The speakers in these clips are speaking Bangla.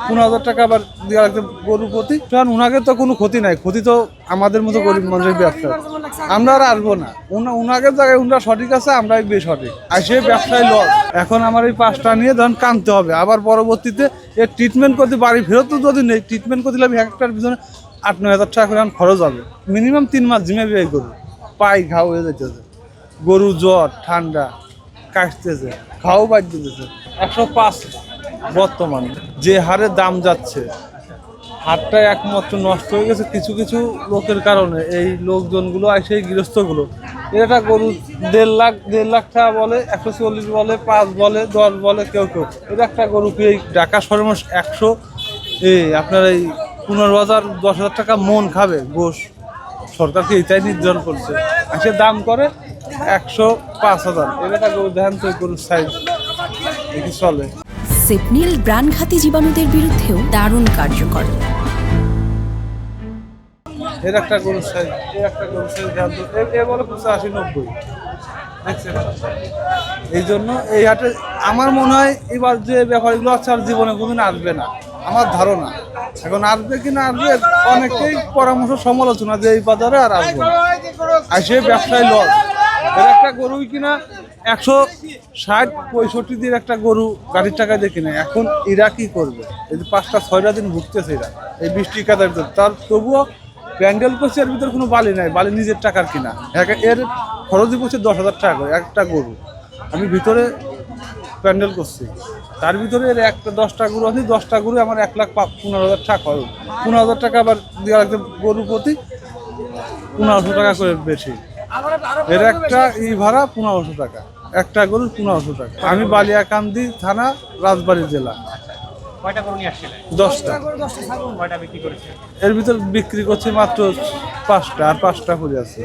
15,000 টাকা আবার দেওয়া লাগবে গরু প্রতি। কারণ উনাকে তো কোনো ক্ষতি নাই, ক্ষতি তো আমাদের মতো গরিব মানুষের ব্যবসা। আমরা আর আসবো না, উনাকে জায়গায় উনরা সঠিক আছে, আমরাই বেসঠিক, আর সে ব্যবসায় লস। এখন আমার এই 5টা নিয়ে ধরুন কানতে হবে, আবার পরবর্তীতে এর ট্রিটমেন্ট করতে বাড়ি ফেরত যদি নেই, ট্রিটমেন্ট করতে হলে একটার পিছনে 8-9 হাজার টাকা করে খরচ হবে। মিনিমাম 3 মাস জিমে ব্যয় করবো, পাই ঘাও হয়ে যেতেছে, গরু জ্বর ঠান্ডা কাশতেছে, ঘাও বাদ দিতেছে। 105 বর্তমানে যে হারে দাম যাচ্ছে, হাটটা একমাত্র নষ্ট হয়ে গেছে কিছু কিছু লোকের কারণে। এই লোকজনগুলো আর সেই গৃহস্থগুলো, এটা গরু 1.5 লাখ টাকা বলে, 140 বলে, 5 বলে, 10 বলে, কেউ কেউ। এটা একটা গরু কি এই ঢাকা সর্বমোট 100 আপনার এই 15,000 10,000 টাকা মন খাবে গোশ। সরকারকে এটাই নির্ধারণ করছে, আর সে দাম করে 105,000। এটা গরু দেখেন তো, গরুর সাইজ দেখি চলে। সেপনিল প্রাণঘাতী জীবাণুদের বিরুদ্ধেও দারুণ কার্যকর। এর একটা গরুর সাইজ, এ বলে 85-90। দেখছেন, এই জন্য এই হাটে আমার মনে হয় এবার যে ব্যাপারগুলো আছে আর জীবনে কোনদিন আসবে না, আমার ধারণা। এখন আসবে কি না আসবে, অনেকেই পরামর্শ সমালোচনা যে এই বাজারে আর আসবে না, আর সে ব্যবসায় লস। এর একটা গরু কিনা 160-65 দিয়ে একটা গরু গাড়ির টাকা দিয়ে কিনে। এখন এরা কি করবে? এই যে 5টা-6টা দিন ভুগতেছে এরা এই বৃষ্টি কাদার ভিতর, তার তবুও প্যান্ডেল করছে, এর ভিতরে কোনো বালি নাই, বালি নিজের টাকার কিনা। এর খরচই পড়ছে 10,000 টাকা করে একটা গরু। আমি ভিতরে প্যান্ডেল করছি, তার ভিতরে এর 10টা গরু আছে, 10টা গরু আমার 1,15,000 টাকা খরচ। 15,000 টাকা আবার দেওয়া লাগবে গরু প্রতি, 1500 টাকা করে বেশি। এর একটা ভাড়া 1500 টাকা, একটা গরুর 1500 টাকা। আমি বালিয়াকান্দি থানা, রাজবাড়ী জেলা। কয়টা গরু নিয়ে আসছিলেন? 10টা। কয়টা বিক্রি করেছে? এর ভিতর বিক্রি করছি মাত্র 5টা, আর 5টা পড়ে আছে।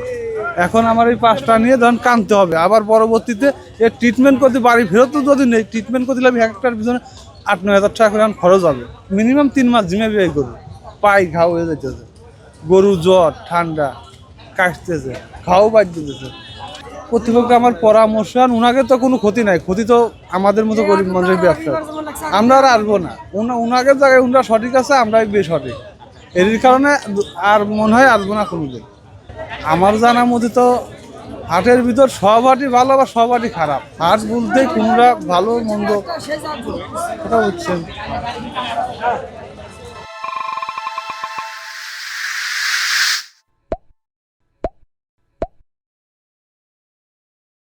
এখন আমার এই 5টা নিয়ে ধরুন কানতে হবে, আবার পরবর্তীতে এর ট্রিটমেন্ট করতে বাড়ি ফেরত যদি নেই, ট্রিটমেন্ট করতে হলে একটার পিছনে 8-9 হাজার টাকা করে খরচ হবে। মিনিমাম 3 মাস জিমে ব্যয় করবো, পাই ঘাও হয়ে যেতেছে, গরু জ্বর ঠান্ডা কাশতেছে, ঘাও বাদ দিতেছে। কর্তৃপক্ষ আমার পরামর্শ, আর উনাকে তো কোনো ক্ষতি নাই, ক্ষতি তো আমাদের মতো গরিব মানুষের ব্যবসা। আমরা আর আসবো না, উনাকে জায়গায় উনরা সঠিক আছে, আমরাই বেসঠিক, এর কারণে আর মনে হয় আসবো না কোনোদিন। আমার জানার মধ্যে তো হাটের ভিতর সব হাটই ভালো, আবার সব হাটই খারাপ। হাট বলতে কোনটা ভালো মন্দ, কথা বুঝছেন।